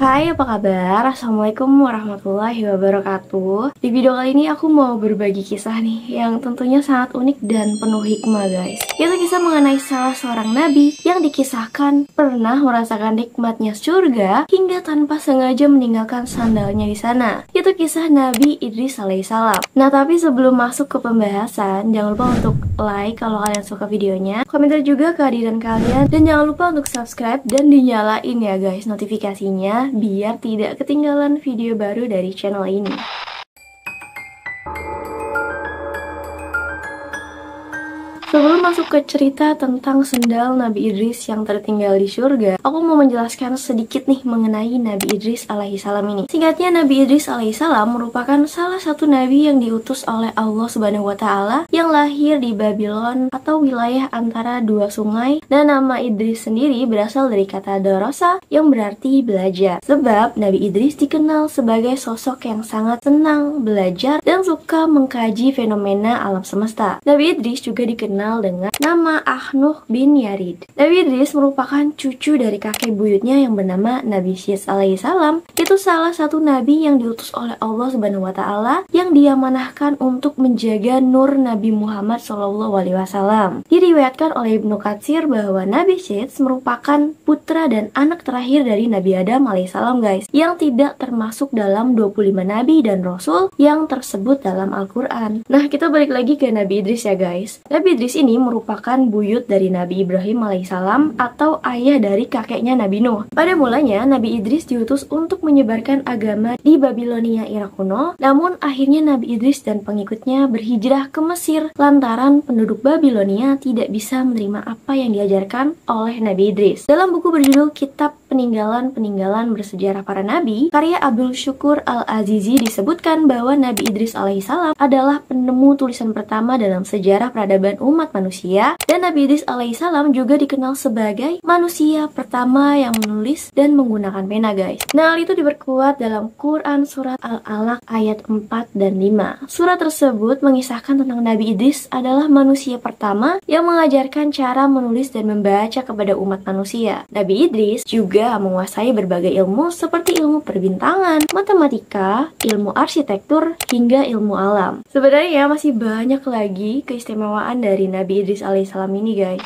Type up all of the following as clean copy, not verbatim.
Hai, apa kabar? Assalamualaikum warahmatullahi wabarakatuh. Di video kali ini aku mau berbagi kisah nih yang tentunya sangat unik dan penuh hikmah, guys. Itu kisah mengenai salah seorang nabi yang dikisahkan pernah merasakan nikmatnya surga hingga tanpa sengaja meninggalkan sandalnya di sana. Itu kisah Nabi Idris alaihissalam. Nah, tapi sebelum masuk ke pembahasan, jangan lupa untuk like kalau kalian suka videonya, komentar juga kehadiran kalian, dan jangan lupa untuk subscribe dan dinyalain ya guys notifikasinya biar tidak ketinggalan video baru dari channel ini. Sebelum masuk ke cerita tentang sendal Nabi Idris yang tertinggal di surga, aku mau menjelaskan sedikit nih mengenai Nabi Idris alaihissalam ini. Singkatnya, Nabi Idris alaihissalam merupakan salah satu nabi yang diutus oleh Allah Subhanahu wa Ta'ala yang lahir di Babylon atau wilayah antara dua sungai, dan nama Idris sendiri berasal dari kata darasa yang berarti belajar. Sebab Nabi Idris dikenal sebagai sosok yang sangat senang belajar dan suka mengkaji fenomena alam semesta. Nabi Idris juga dikenal dengan nama Ahnuh bin Yarid. Nabi Idris merupakan cucu dari kakek buyutnya yang bernama Nabi Syed alaihissalam. Itu salah satu nabi yang diutus oleh Allah Subhanahu wa Ta'ala yang diamanahkan untuk menjaga nur Nabi Muhammad SAW. Diriwayatkan oleh Ibnu Katsir bahwa Nabi Syed merupakan putra dan anak terakhir dari Nabi Adam alaihissalam, guys, yang tidak termasuk dalam 25 nabi dan rasul yang tersebut dalam Al-Quran. Nah, kita balik lagi ke Nabi Idris ya guys. Nabi Idris ini merupakan buyut dari Nabi Ibrahim alaihissalam atau ayah dari kakeknya Nabi Nuh. Pada mulanya Nabi Idris diutus untuk menyebarkan agama di Babilonia Irak kuno, namun akhirnya Nabi Idris dan pengikutnya berhijrah ke Mesir lantaran penduduk Babilonia tidak bisa menerima apa yang diajarkan oleh Nabi Idris. Dalam buku berjudul Kitab Peninggalan-Peninggalan Bersejarah Para Nabi, karya Abdul Syukur Al-Azizi, disebutkan bahwa Nabi Idris alaihissalam adalah penemu tulisan pertama dalam sejarah peradaban umat manusia, dan Nabi Idris alaihissalam juga dikenal sebagai manusia pertama yang menulis dan menggunakan pena, guys. Nah, hal itu diperkuat dalam Quran surat Al-Alaq ayat 4 dan 5. Surat tersebut mengisahkan tentang Nabi Idris adalah manusia pertama yang mengajarkan cara menulis dan membaca kepada umat manusia. Nabi Idris juga menguasai berbagai ilmu seperti ilmu perbintangan, matematika, ilmu arsitektur, hingga ilmu alam. Sebenarnya masih banyak lagi keistimewaan dari Nabi Idris alaihissalam ini, guys.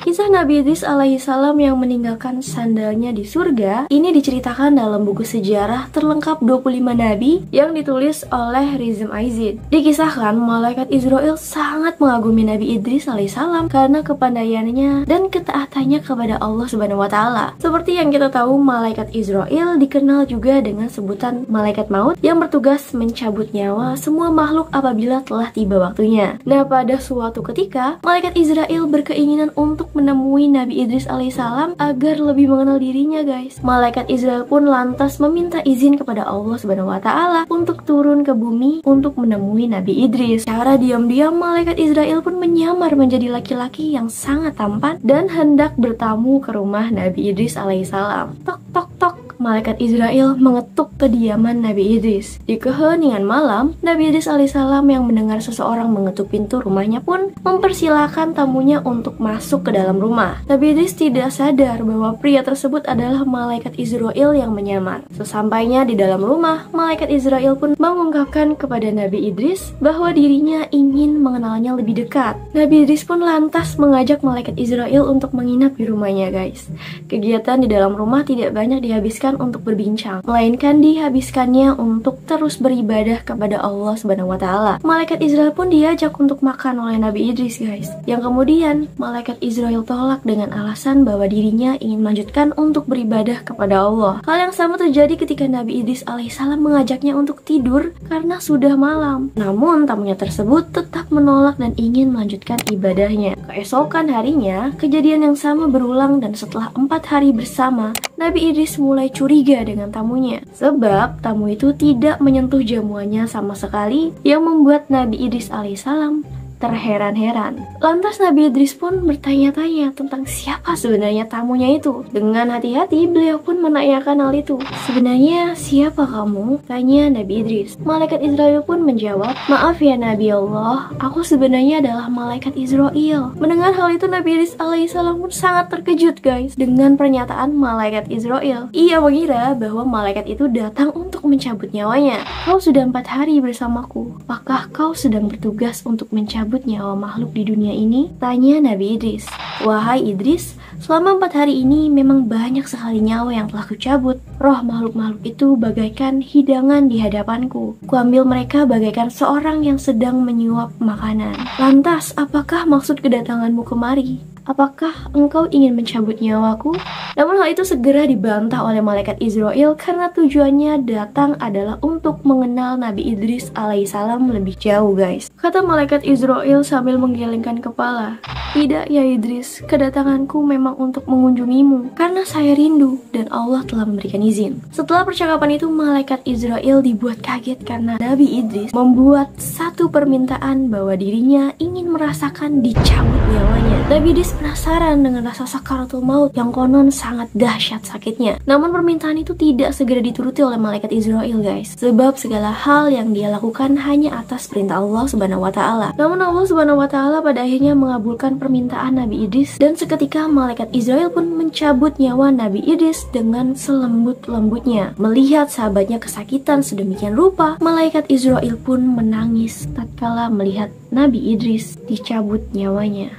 Kisah Nabi Idris alaihissalam yang meninggalkan sandalnya di surga ini diceritakan dalam buku sejarah terlengkap 25 nabi yang ditulis oleh Rizm Aizid. Dikisahkan malaikat Israel sangat mengagumi Nabi Idris alaihissalam karena kepandaiannya dan ketaatannya kepada Allah Subhanahu wa Ta'ala. Seperti yang kita tahu, malaikat Israel dikenal juga dengan sebutan malaikat maut yang bertugas mencabut nyawa semua makhluk apabila telah tiba waktunya. Nah, pada suatu ketika malaikat Israel berkeinginan untuk menemui Nabi Idris alaihissalam agar lebih mengenal dirinya, guys. Malaikat Israel pun lantas meminta izin kepada Allah Subhanahu wa Ta'ala untuk turun ke bumi untuk menemui Nabi Idris. Secara diam-diam malaikat Israel pun menyamar menjadi laki-laki yang sangat tampan dan hendak bertamu ke rumah Nabi Idris alaihissalam. Tok tok tok, malaikat Israel mengetuk kediaman Nabi Idris. Di keheningan malam, Nabi Idris alaihissalam yang mendengar seseorang mengetuk pintu rumahnya pun mempersilahkan tamunya untuk masuk ke dalam rumah. Nabi Idris tidak sadar bahwa pria tersebut adalah malaikat Israel yang menyamar. Sesampainya di dalam rumah, malaikat Israel pun mengungkapkan kepada Nabi Idris bahwa dirinya ingin mengenalnya lebih dekat. Nabi Idris pun lantas mengajak malaikat Israel untuk menginap di rumahnya, guys. Kegiatan di dalam rumah tidak banyak dihabiskan untuk berbincang, melainkan dihabiskannya untuk terus beribadah kepada Allah Subhanahu wa Ta'ala. Malaikat Israel pun diajak untuk makan oleh Nabi Idris, guys. Yang kemudian malaikat Israel tolak dengan alasan bahwa dirinya ingin melanjutkan untuk beribadah kepada Allah. Hal yang sama terjadi ketika Nabi Idris alaihissalam mengajaknya untuk tidur karena sudah malam. Namun tamunya tersebut tetap menolak dan ingin melanjutkan ibadahnya. Keesokan harinya, kejadian yang sama berulang, dan setelah 4 hari bersama, Nabi Idris mulai curiga dengan tamunya. Sebab tamu itu tidak menyentuh jamuannya sama sekali, yang membuat Nabi Idris alaihissalam terheran-heran. Lantas Nabi Idris pun bertanya-tanya tentang siapa sebenarnya tamunya itu. Dengan hati-hati beliau pun menanyakan hal itu. "Sebenarnya siapa kamu?" tanya Nabi Idris. Malaikat Israel pun menjawab, "Maaf ya Nabi Allah, aku sebenarnya adalah malaikat Israel." Mendengar hal itu Nabi Idris alaihissalam pun sangat terkejut guys dengan pernyataan malaikat Israel. Ia mengira bahwa malaikat itu datang untuk mencabut nyawanya. "Kau sudah 4 hari bersamaku. Apakah kau sedang bertugas untuk mencabut nyawa makhluk di dunia ini?" tanya Nabi Idris. "Wahai Idris, selama 4 hari ini memang banyak sekali nyawa yang telah kucabut. Roh makhluk-makhluk itu bagaikan hidangan di hadapanku. Kuambil mereka bagaikan seorang yang sedang menyuap makanan. Lantas, apakah maksud kedatanganmu kemari? Apakah engkau ingin mencabut nyawaku?" Namun hal itu segera dibantah oleh malaikat Israel karena tujuannya datang adalah untuk mengenal Nabi Idris alaihissalam lebih jauh guys. Kata malaikat Israel sambil menggelengkan kepala, "Tidak ya Idris, kedatanganku memang untuk mengunjungimu karena saya rindu dan Allah telah memberikan izin." Setelah percakapan itu malaikat Israel dibuat kaget karena Nabi Idris membuat satu permintaan bahwa dirinya ingin merasakan dicabut nyawanya. Nabi Idris penasaran dengan rasa sakaratul maut yang konon sangat dahsyat sakitnya. Namun permintaan itu tidak segera dituruti oleh malaikat Israel guys. Sebab segala hal yang dia lakukan hanya atas perintah Allah Subhanahu wa taala. Namun Allah Subhanahu wa taala pada akhirnya mengabulkan permintaan Nabi Idris dan seketika malaikat Israel pun mencabut nyawa Nabi Idris dengan selembut-lembutnya. Melihat sahabatnya kesakitan sedemikian rupa, malaikat Israel pun menangis tatkala melihat Nabi Idris dicabut nyawanya.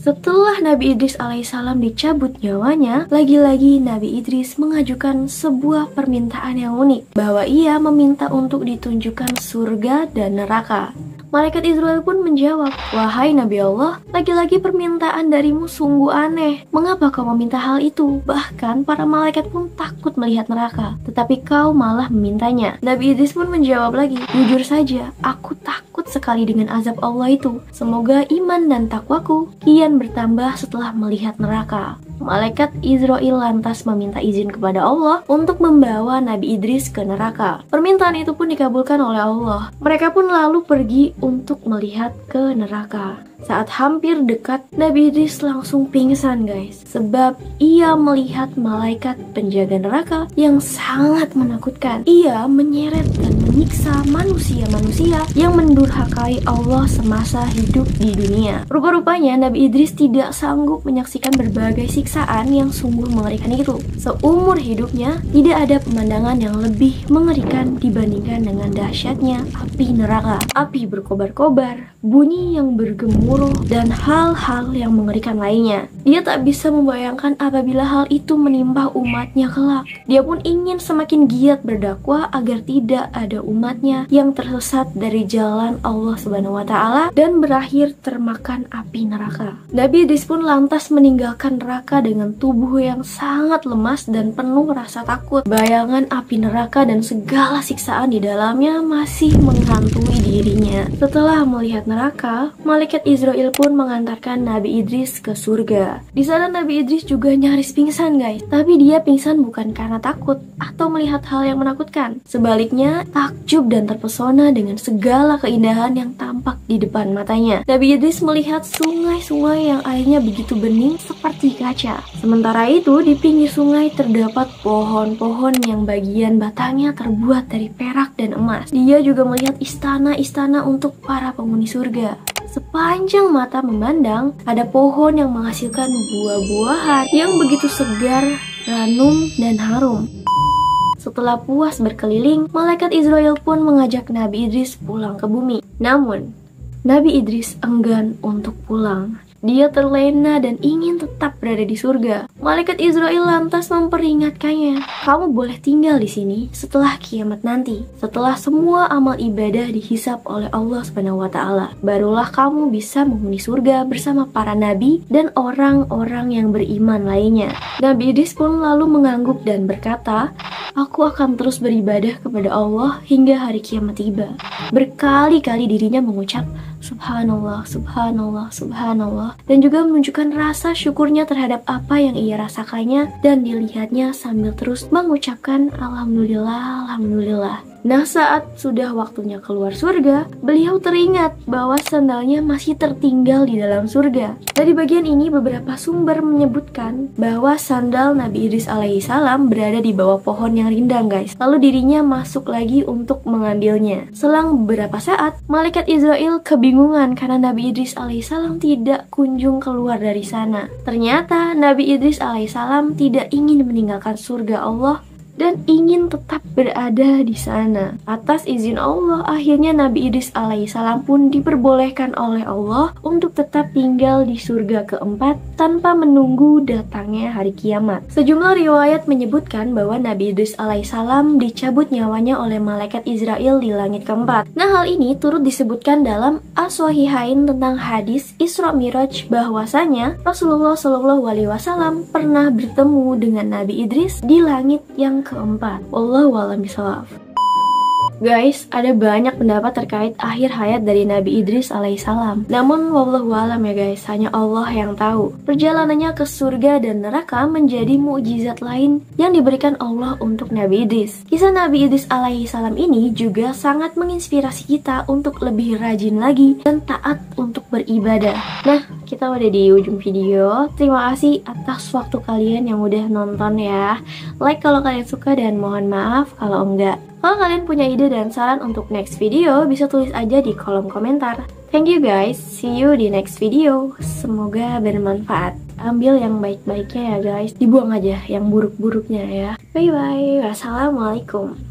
Setelah Nabi Idris alaihissalam dicabut nyawanya, lagi-lagi Nabi Idris mengajukan sebuah permintaan yang unik, bahwa ia meminta untuk ditunjukkan surga dan neraka. Malaikat Israel pun menjawab, "Wahai Nabi Allah, lagi-lagi permintaan darimu sungguh aneh. Mengapa kau meminta hal itu? Bahkan para malaikat pun takut melihat neraka, tetapi kau malah memintanya." Nabi Idris pun menjawab lagi, "Jujur saja, aku takut sekali dengan azab Allah itu. Semoga iman dan takwaku kian bertambah setelah melihat neraka." Malaikat Israel lantas meminta izin kepada Allah untuk membawa Nabi Idris ke neraka. Permintaan itu pun dikabulkan oleh Allah. Mereka pun lalu pergi untuk melihat ke neraka. Saat hampir dekat, Nabi Idris langsung pingsan guys, sebab ia melihat malaikat penjaga neraka yang sangat menakutkan. Ia menyeret dan menyiksa manusia-manusia yang mendurhakai Allah semasa hidup di dunia. Rupa-rupanya Nabi Idris tidak sanggup menyaksikan berbagai siksaan yang sungguh mengerikan itu. Seumur hidupnya, tidak ada pemandangan yang lebih mengerikan dibandingkan dengan dahsyatnya api neraka. Api berkobar-kobar, bunyi yang bergemuruh, dan hal-hal yang mengerikan lainnya. Dia tak bisa membayangkan apabila hal itu menimpa umatnya kelak. Dia pun ingin semakin giat berdakwah agar tidak ada umatnya yang tersesat dari jalan Allah Subhanahu wa taala dan berakhir termakan api neraka. Nabi Idris pun lantas meninggalkan neraka dengan tubuh yang sangat lemas dan penuh rasa takut. Bayangan api neraka dan segala siksaan di dalamnya masih menghantui dirinya. Setelah melihat neraka, malaikat Israel pun mengantarkan Nabi Idris ke surga. Di sana Nabi Idris juga nyaris pingsan guys. Tapi dia pingsan bukan karena takut atau melihat hal yang menakutkan. Sebaliknya, takjub dan terpesona dengan segala keindahan yang tampak di depan matanya. Nabi Idris melihat sungai-sungai yang airnya begitu bening seperti kaca. Sementara itu, di pinggir sungai terdapat pohon-pohon yang bagian batangnya terbuat dari perak dan emas. Dia juga melihat istana-istana untuk para penghuni surga. Sepanjang mata memandang, ada pohon yang menghasilkan buah-buahan yang begitu segar, ranum, dan harum. Setelah puas berkeliling, malaikat Israel pun mengajak Nabi Idris pulang ke bumi. Namun, Nabi Idris enggan untuk pulang. Dia terlena dan ingin tetap berada di surga. Malaikat Israel lantas memperingatkannya, "Kamu boleh tinggal di sini setelah kiamat nanti. Setelah semua amal ibadah dihisap oleh Allah Subhanahu wa taala, barulah kamu bisa menghuni surga bersama para nabi dan orang-orang yang beriman lainnya." Nabi Idris pun lalu mengangguk dan berkata, "Aku akan terus beribadah kepada Allah hingga hari kiamat tiba." Berkali-kali dirinya mengucap, "Subhanallah, Subhanallah, Subhanallah," dan juga menunjukkan rasa syukurnya terhadap apa yang ia rasakannya dan dilihatnya sambil terus mengucapkan Alhamdulillah, Alhamdulillah. Nah, saat sudah waktunya keluar surga, beliau teringat bahwa sandalnya masih tertinggal di dalam surga. Dari bagian ini beberapa sumber menyebutkan bahwa sandal Nabi Idris alaihissalam berada di bawah pohon yang rindang, guys. Lalu dirinya masuk lagi untuk mengambilnya. Selang beberapa saat, malaikat Israel kebingungan karena Nabi Idris alaihissalam tidak kunjung keluar dari sana. Ternyata Nabi Idris alaihissalam tidak ingin meninggalkan surga Allah dan ingin tetap berada di sana. Atas izin Allah, akhirnya Nabi Idris alaihissalam pun diperbolehkan oleh Allah untuk tetap tinggal di surga keempat tanpa menunggu datangnya hari kiamat. Sejumlah riwayat menyebutkan bahwa Nabi Idris alaihissalam dicabut nyawanya oleh malaikat Israel di langit keempat. Nah, hal ini turut disebutkan dalam As-Sahihain tentang hadis Isra Miraj bahwasanya Rasulullah SAW pernah bertemu dengan Nabi Idris di langit yang keempat. Wallahu a'lam bishawab. Guys, ada banyak pendapat terkait akhir hayat dari Nabi Idris alaihissalam. Namun, wallahu alam ya guys, hanya Allah yang tahu. Perjalanannya ke surga dan neraka menjadi mukjizat lain yang diberikan Allah untuk Nabi Idris. Kisah Nabi Idris alaihissalam ini juga sangat menginspirasi kita untuk lebih rajin lagi dan taat untuk beribadah. Nah, kita udah di ujung video. Terima kasih atas waktu kalian yang udah nonton ya. Like kalau kalian suka dan mohon maaf kalau enggak. Kalau kalian punya ide dan saran untuk next video, bisa tulis aja di kolom komentar. Thank you guys, see you di next video. Semoga bermanfaat. Ambil yang baik-baiknya ya guys, dibuang aja yang buruk-buruknya ya. Bye bye, wassalamualaikum.